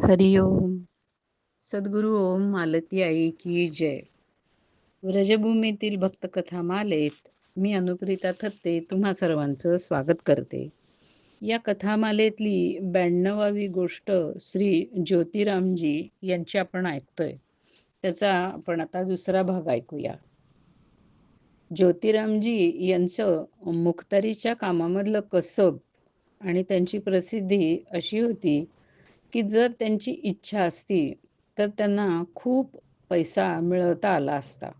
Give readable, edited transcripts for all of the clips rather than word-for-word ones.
हरिओम. सद्गुरु ओम मालती आई की जय. व्रजभूमीतील भक्तकथा मालेत मी अनुप्रिता थत्ते तुम्हा सर्वांचं स्वागत करते. या कथामालेतली 92वी गोष्ट श्री ज्योतिरामजी यांची आपण ऐकतोय. त्याचा आपण आता दुसरा भाग ऐकूया. ज्योतिरामजी यांचं मुखतारीच्या कामामधलं कसब आणि त्यांची प्रसिद्धी अशी होती की जर त्यांची इच्छा असती तर त्यांना खूप पैसा मिळवता आला असता.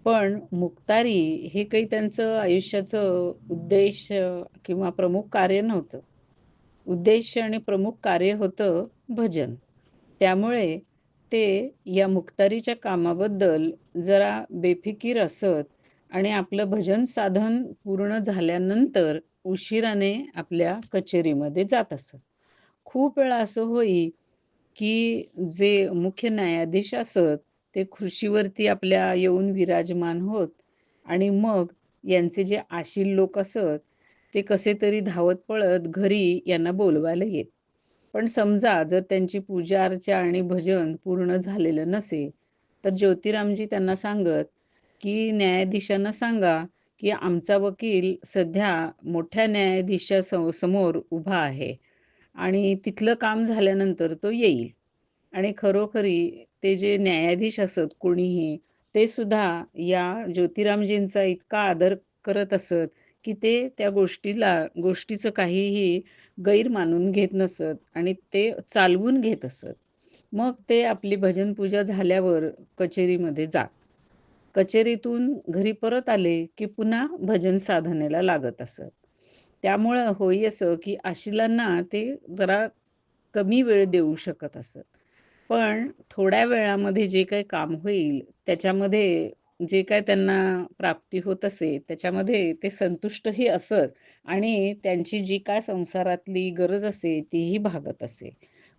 पण मुक्तारी हे काही त्यांचं आयुष्याचं उद्देश किंवा प्रमुख कार्य नव्हतं. उद्देश आणि प्रमुख कार्य होतं भजन. त्यामुळे ते या मुक्तारीच्या कामाबद्दल जरा बेफिकीर असत आणि आपलं भजन साधन पूर्ण झाल्यानंतर उशिराने आपल्या कचेरीमध्ये जात असत. खूप वेळा असं होई, की जे मुख्य न्यायाधीश असत, ते खुर्चीवरती आपल्या येऊन विराजमान होत आणि मग यांचे जे आशील लोक असत, ते कसे तरी धावत पळत घरी यांना बोलवायला येत. पण समजा जर त्यांची पूजा अर्चा आणि भजन पूर्ण झालेलं नसे, तर ज्योतिरामजी त्यांना सांगत, की न्यायाधीशांना सांगा, की आमचा वकील सध्या मोठ्या समोर उभा आहे आणि तिथलं काम झाल्यानंतर तो येईल. आणि खरोखरी ते जे न्यायाधीश असत कोणीही, ते सुद्धा या ज्योतिरामजींचा इतका आदर करत असत, की ते त्या गोष्टीचं काहीही गैर मानून घेत नसत आणि ते चालवून घेत असत. मग ते आपली भजन पूजा झाल्यावर कचेरीमध्ये जात. कचेरीतून घरी परत आले, की पुन्हा भजन साधनेला लागत असत. त्यामुळं होई असं, की आशिलांना ते जरा कमी वेळ देऊ शकत असत. पण थोड्या वेळामध्ये जे काही काम होईल, त्याच्यामध्ये जे काही त्यांना प्राप्ती होत असे, त्याच्यामध्ये ते संतुष्टही असत आणि त्यांची जी काय संसारातली गरज असे, तीही भागत असे.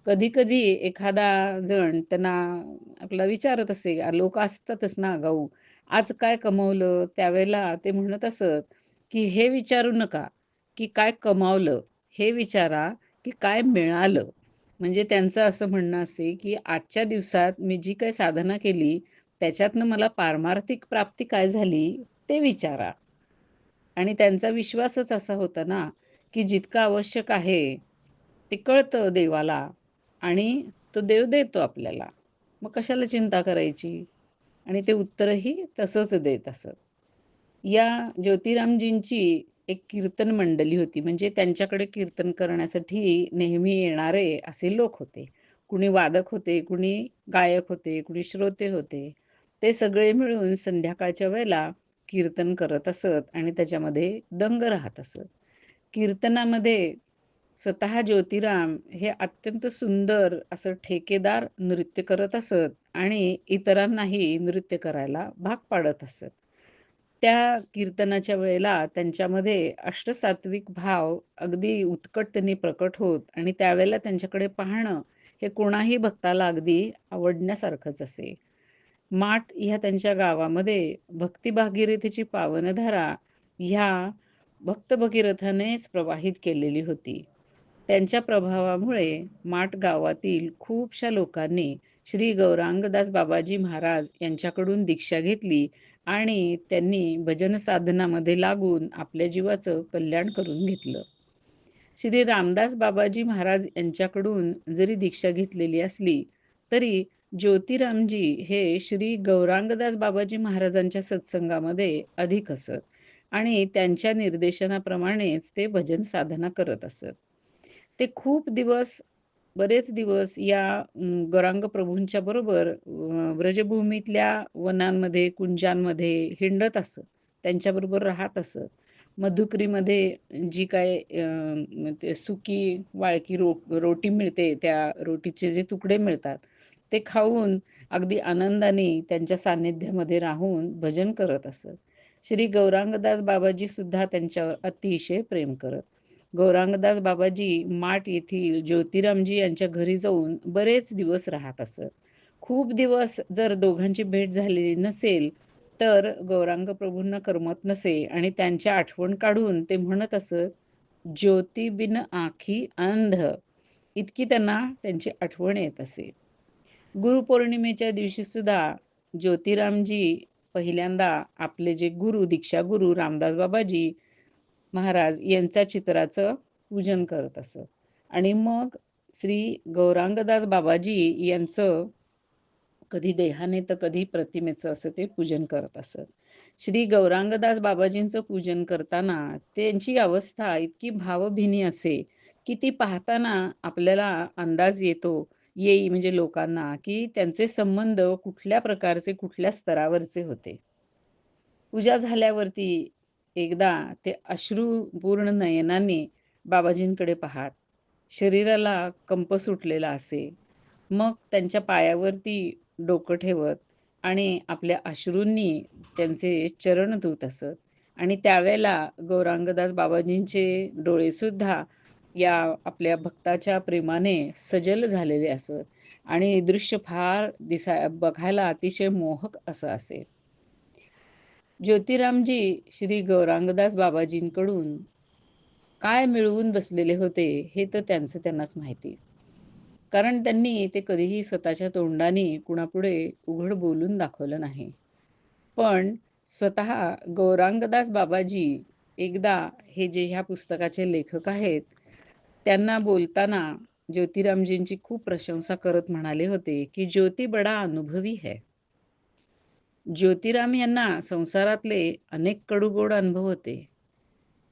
कधी-कधी एखादा जण त्यांना आपला विचारत असे, लोकं असतातच ना आगाऊ, "आज काय कमवलं?" त्यावेळेला ते म्हणत असत, की "हे विचारू नका, की काय कमावलं, हे विचारा, की काय मिळालं?" म्हणजे त्यांचं असं म्हणणं असे, की आजच्या दिवसात मी जी काही साधना केली, त्याच्यातनं मला पारमार्थिक प्राप्ती काय झाली, ते विचारा. आणि त्यांचा विश्वासच असा होता ना, की जितकं आवश्यक आहे, ते कळतं देवाला आणि तो देव देतो आपल्याला. मग कशाला चिंता करायची? आणि ते उत्तरही तसंच देत असत. या ज्योतिरामजींची एक कीर्तन मंडली होती. म्हणजे त्यांच्याकडे कीर्तन करण्यासाठी नेहमी येणारे असे लोक होते. कुणी वादक होते, कुणी गायक होते, कुणी श्रोते होते. ते सगळे मिळून संध्याकाळच्या वेळेला कीर्तन करत असत आणि त्याच्यामध्ये दंग राहत असत. कीर्तनामध्ये स्वतः ज्योतिराम हे अत्यंत सुंदर असं ठेकेदार नृत्य करत असत आणि इतरांनाही नृत्य करायला भाग पाडत असत. त्या कीर्तनाच्या वेळेला त्यांच्यामध्ये अष्टसात्विक भाव अगदी उत्कटतेने प्रकट होत आणि त्यावेळेला त्यांच्याकडे पाहणं हे कोणाही भक्ताला अगदी आवडण्यासारखंच असे. माट ह्या त्यांच्या गावामध्ये भक्ती भागीरथीची पावनधारा ह्या भक्त भगीरथानेच प्रवाहित केलेली होती. त्यांच्या प्रभावामुळे माट गावातील खूपशा लोकांनी श्री गौरांगदास बाबाजी महाराज यांच्याकडून दीक्षा घेतली आणि त्यांनी भजन साधनामध्ये लागून आपल्या जीवाचं कल्याण करून घेतलं. श्री रामदास बाबाजी महाराज यांच्याकडून जरी दीक्षा घेतलेली असली, तरी ज्योतिरामजी हे श्री गौरांगदास बाबाजी महाराजांच्या सत्संगामध्ये अधिक असत आणि त्यांच्या निर्देशनाप्रमाणेच ते भजन साधना करत असत. ते खूप दिवस, बरेच दिवस या गौरांग प्रभूंच्या बरोबर व्रजभूमीतल्या वनांमध्ये, कुंजांमध्ये हिंडत असत. त्यांच्याबरोबर राहत असत. मधुकरीमध्ये जी काय ते सुकी वाळकी रोटी मिळते, त्या रोटीचे जे तुकडे मिळतात, ते खाऊन अगदी आनंदाने त्यांच्या सान्निध्यामध्ये राहून भजन करत असत. श्री गौरांगदास बाबाजी सुद्धा त्यांच्यावर अतिशय प्रेम करत. गौरांगदास बाबाजी माट येथील ज्योतिरामजी यांच्या घरी जाऊन बरेच दिवस राहत असत. खूप दिवस जर दोघांची भेट झालेली नसेल, तर गौरांग प्रभूंना करमत नसे आणि त्यांच्या आठवण काढून ते म्हणत असत, "ज्योती बिन आखी अंध." इतकी त्यांना त्यांची आठवण येत असे. गुरुपौर्णिमेच्या दिवशी सुद्धा ज्योतिरामजी पहिल्यांदा आपले जे गुरु, दीक्षागुरु रामदास बाबाजी महाराज यांच्या चित्राचं पूजन करत असत आणि मग श्री गौरांगदास बाबाजी यांचं कधी देहाने तर कधी प्रतिमेचं असं ते पूजन करत असत. श्री गौरांगदास बाबाजींचं पूजन करताना त्यांची अवस्था इतकी भावभिनी असे, की ती पाहताना आपल्याला अंदाज येई म्हणजे लोकांना, की त्यांचे संबंध कुठल्या प्रकारचे, कुठल्या स्तरावरचे होते. पूजा झाल्यावरती एकदा ते अश्रुपूर्ण नयनाने बाबाजींकडे पाहत. शरीराला कंप सुटलेला असे. मग त्यांच्या पायावरती डोकं ठेवत आणि आपल्या अश्रूंनी त्यांचे चरण धुत असत. आणि त्यावेळेला गौरांगदास बाबाजींचे डोळेसुद्धा या आपल्या भक्ताच्या प्रेमाने सजल झालेले असत आणि दृश्य फार बघायला अतिशय मोहक असं असे. ज्योतिरामजी श्री गौरांगदास बाबाजींकडून काय मिळवून बसलेले होते हे तर त्यांनाच माहिती. कारण त्यांनी ते कधीही स्वतःच्या तोंडाने कुणापुढे उघड बोलून दाखवलं नाही. पण स्वतः गौरांगदास बाबाजी एकदा हे जे ह्या पुस्तकाचे लेखक आहेत, त्यांना बोलताना ज्योतिरामजींची खूप प्रशंसा करत म्हणाले होते, की ज्योती बडा अनुभवी है. ज्योतिराम यांना संसारातले अनेक कडूगोड अनुभव होते.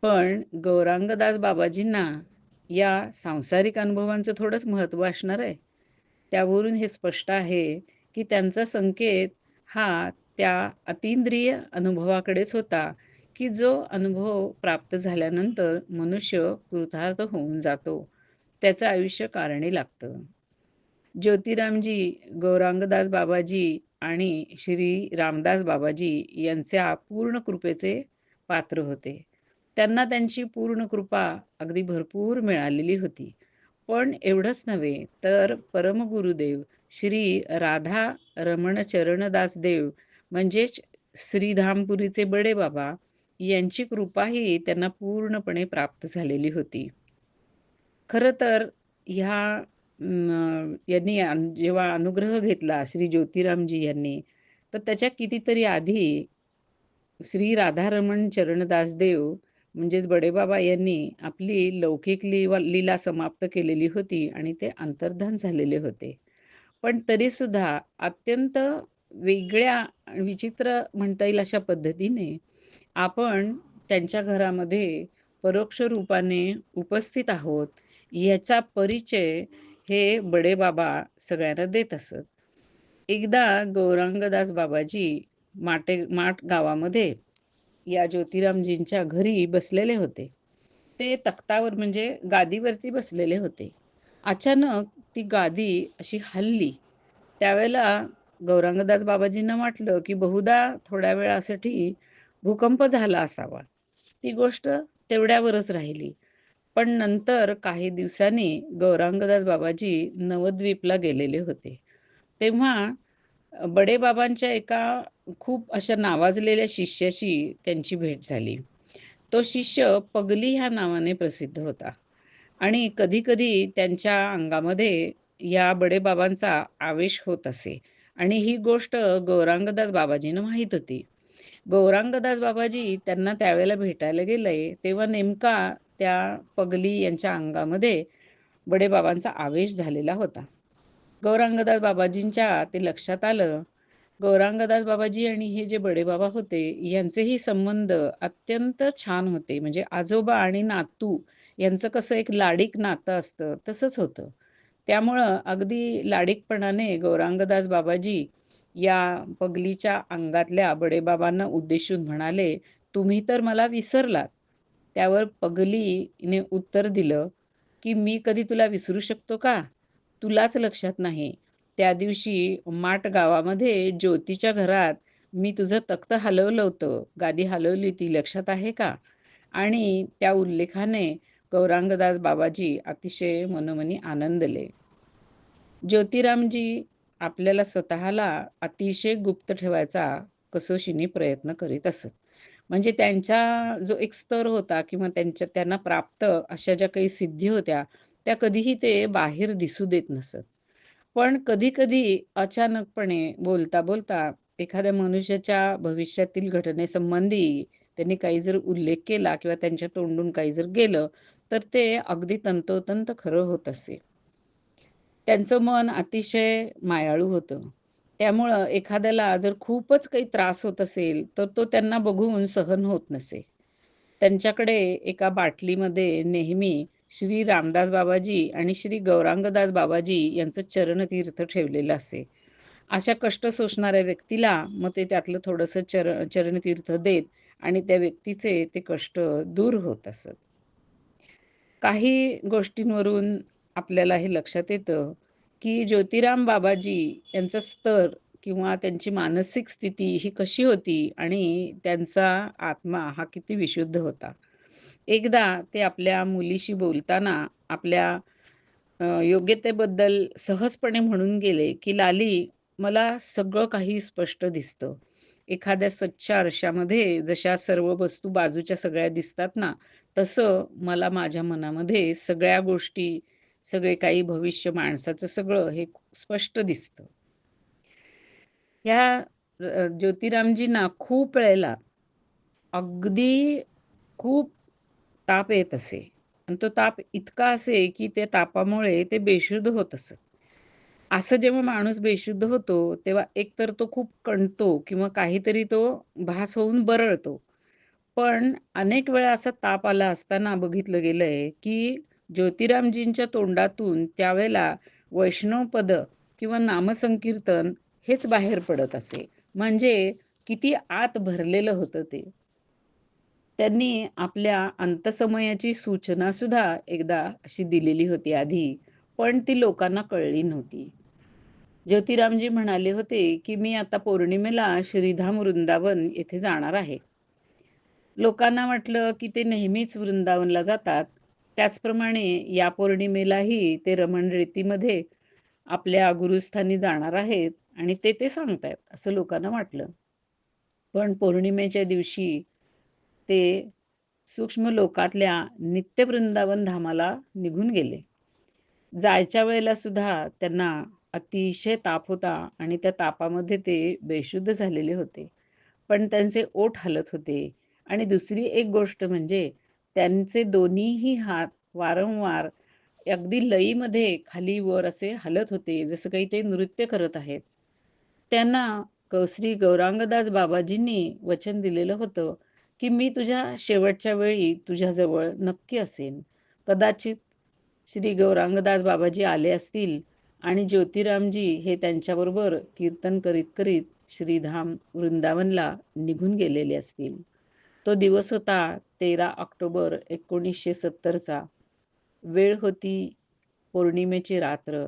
पण गौरांगदास बाबाजींना या सांसारिक अनुभवांचं थोडंच महत्त्व असणार आहे. त्यावरून हे स्पष्ट आहे, की त्यांचा संकेत हा त्या अतींद्रिय अनुभवाकडेच होता, की जो अनुभव प्राप्त झाल्यानंतर मनुष्य कृतार्थ होऊन जातो. त्याचं आयुष्य कारणी लागतं. ज्योतिरामजी, गौरांगदास बाबाजी आणि श्री रामदास बाबाजी यांच्या पूर्ण कृपेचे पात्र होते. त्यांना त्यांची पूर्ण कृपा अगदी भरपूर मिळालेली होती. पण एवढंच नव्हे तर परमगुरुदेव श्री राधा रमण चरणदास देव म्हणजेच श्रीधामपुरीचे बडे बाबा यांची कृपाही त्यांना पूर्णपणे प्राप्त झालेली होती. खरं तर ह्या यांनी जेव्हा अनुग्रह घेतला श्री ज्योतिरामजी यांनी, तर त्याच्या कितीतरी आधी श्री राधारमण चरणदास देव म्हणजेच बडेबाबा यांनी आपली लौकिक लीला समाप्त केलेली होती आणि ते अंतर्धान झालेले होते. पण तरीसुद्धा अत्यंत वेगळ्या विचित्र म्हणता येईल अशा पद्धतीने आपण त्यांच्या घरामध्ये परोक्ष रूपाने उपस्थित आहोत, याचा परिचय हे बडेबाबा सगळ्यांना देत असत. एकदा गौरांगदास बाबाजी माट गावामध्ये या ज्योतिरामजींच्या घरी बसलेले होते. ते तख्तावर म्हणजे गादीवरती बसलेले होते. अचानक ती गादी अशी हलली. त्यावेळेला गौरांगदास बाबाजींना वाटलं, की बहुधा थोड्या वेळासाठी भूकंप झाला असावा. ती गोष्ट तेवढ्यावरच राहिली. पण नंतर काही दिवसांनी गौरांगदास बाबाजी नवद्वीपला गेलेले होते. तेव्हा बडेबाबांच्या एका खूप अशा नावाजलेल्या शिष्याशी त्यांची भेट झाली. तो शिष्य पगली ह्या नावाने प्रसिद्ध होता आणि कधी-कधी त्यांच्या अंगामध्ये या बडेबाबांचा आवेश होत असे आणि ही गोष्ट गौरांगदास बाबाजींना माहीत होती. गौरांगदास बाबाजी त्यांना त्यावेळेला भेटायला गेले, तेव्हा नेमका त्या पगली यांच्या अंगामध्ये बडेबाबांचा आवेश झालेला होता. गौरांगदास बाबाजींच्या ते लक्षात आलं. गौरांगदास बाबाजी आणि हे जे बडेबाबा होते, यांचेही संबंध अत्यंत छान होते. म्हणजे आजोबा आणि नातू यांचं कसं एक लाडिक नातं असतं, तसंच होतं. त्यामुळं अगदी लाडिकपणाने गौरांगदास बाबाजी या पगलीच्या अंगातल्या बडेबाबांना उद्देशून म्हणाले, "तुम्ही तर मला विसरलात." त्यावर पगलीने उत्तर दिलं, की "मी कधी तुला विसरू शकतो का? तुलाच लक्षात नाही. त्या दिवशी माट गावामध्ये ज्योतीच्या घरात मी तुझं तख्त हलवलं होतं, गादी हलवली होती, लक्षात आहे का?" आणि त्या उल्लेखाने गौरांगदास बाबाजी अतिशय मनोमनी आनंदले. ज्योतिरामजी आपल्याला स्वतःला अतिशय गुप्त ठेवायचा कसोशीने प्रयत्न करीत असत. म्हणजे त्यांचा जो एक स्तर होता किंवा त्यांना प्राप्त अशा ज्या काही सिद्धी होत्या, त्या कधीही ते बाहेर दिसू देत नसत. पण कधी-कधी अचानकपणे बोलता-बोलता एखाद्या मनुष्याच्या भविष्यातील घटनेसंबंधी त्यांनी काही जर उल्लेख केला किंवा त्यांच्या तोंडून काही जर गेलं, तर ते अगदी तंतोतंत खरं होत असे. त्यांचं मन अतिशय मायाळू होतं. त्यामुळं एखाद्याला जर खूपच काही त्रास होत असेल, तर तो त्यांना बघून सहन होत नसे. त्यांच्याकडे एका बाटलीमध्ये नेहमी श्री रामदास बाबाजी आणि श्री गौरांगदास बाबाजी यांचं चरणतीर्थ ठेवलेलं असे. अशा कष्ट सोसणाऱ्या व्यक्तीला मग ते त्यातलं थोडंसं चरणतीर्थ देत आणि त्या व्यक्तीचे ते कष्ट दूर होत असत. काही गोष्टींवरून आपल्याला हे लक्षात येतं, की ज्योतिराम बाबाजी यांचा स्तर किंवा त्यांची मानसिक स्थिती ही कशी होती आणि त्यांचा आत्मा हा किती विशुद्ध होता. एकदा ते आपल्या मुलीशी बोलताना आपल्या योग्यतेबद्दल सहजपणे म्हणून गेले, की "लाली, मला सगळं काही स्पष्ट दिसतं. एखाद्या स्वच्छ आरशामध्ये जशा सर्व वस्तू बाजूच्या सगळ्या दिसतात ना, तसं मला माझ्या मनामध्ये सगळ्या गोष्टी, सगळे काही भविष्य माणसाचं सगळं हे स्पष्ट दिसतं." ह्या ज्योतिरामजींना खूप वेळेला अगदी खूप ताप येत असे आणि तो ताप इतका असे, की त्या तापामुळे ते बेशुद्ध होत असत. असं जेव्हा माणूस बेशुद्ध होतो, तेव्हा एकतर तो खूप कणतो किंवा काहीतरी तो भास होऊन बरळतो. पण अनेक वेळा असा ताप आला असताना बघितलं गेलंय, की ज्योतिरामजींच्या तोंडातून त्यावेळेला वैष्णवपद किंवा नामसंकीर्तन हेच बाहेर पडत असे. म्हणजे किती आत भरलेलं होतं ते. त्यांनी आपल्या अंतसमयाची सूचना सुद्धा एकदा अशी दिलेली होती आधी, पण ती लोकांना कळली नव्हती. ज्योतिरामजी म्हणाले होते, की "मी आता पौर्णिमेला श्रीधाम वृंदावन येथे जाणार आहे." लोकांना वाटलं, की ते नेहमीच वृंदावनला जातात. त्याचप्रमाणे या पौर्णिमेलाही ते रमण रेतीमध्ये आपल्या गुरुस्थानी जाणार आहेत आणि ते सांगतायत, असं लोकांना वाटलं. पण पौर्णिमेच्या दिवशी ते सूक्ष्म लोकातल्या नित्य वृंदावन धामाला निघून गेले. जायच्या वेळेला सुद्धा त्यांना अतिशय ताप होता आणि त्या तापामध्ये ते बेशुद्ध झालेले होते. पण त्यांचे ओठ हलत होते आणि दुसरी एक गोष्ट म्हणजे त्यांचे दोन्हीही हात वारंवार अगदी लयीमध्ये खाली वर असे हलत होते, जसं काही ते नृत्य करत आहेत. त्यांना श्री गौरांगदास बाबाजींनी वचन दिलेलं होतं, की "मी तुझ्या शेवटच्या वेळी तुझ्याजवळ नक्की असेन." कदाचित श्री गौरांगदास बाबाजी आले असतील आणि ज्योतिरामजी हे त्यांच्याबरोबर कीर्तन करीत-करीत श्रीधाम वृंदावनला निघून गेलेले असतील. तो दिवस होता 13 ऑक्टोबर 1970 चा. वेळ होती पौर्णिमेची रात्र.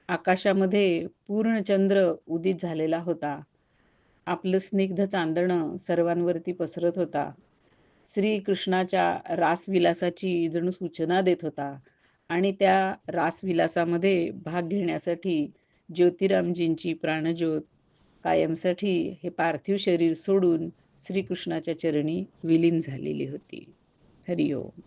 आकाशामध्ये पूर्ण चंद्र उदित झालेला होता. आपलं स्निग्ध चांदणं सर्वांवरती पसरत होता. श्रीकृष्णाच्या रासविलासाची जणू सूचना देत होता आणि त्या रासविलासामध्ये भाग घेण्यासाठी ज्योतिरामजींची प्राणज्योत कायमसाठी हे पार्थिव शरीर सोडून श्रीकृष्णाच्या चरणी विलीन झालेली होती. हरी ओम.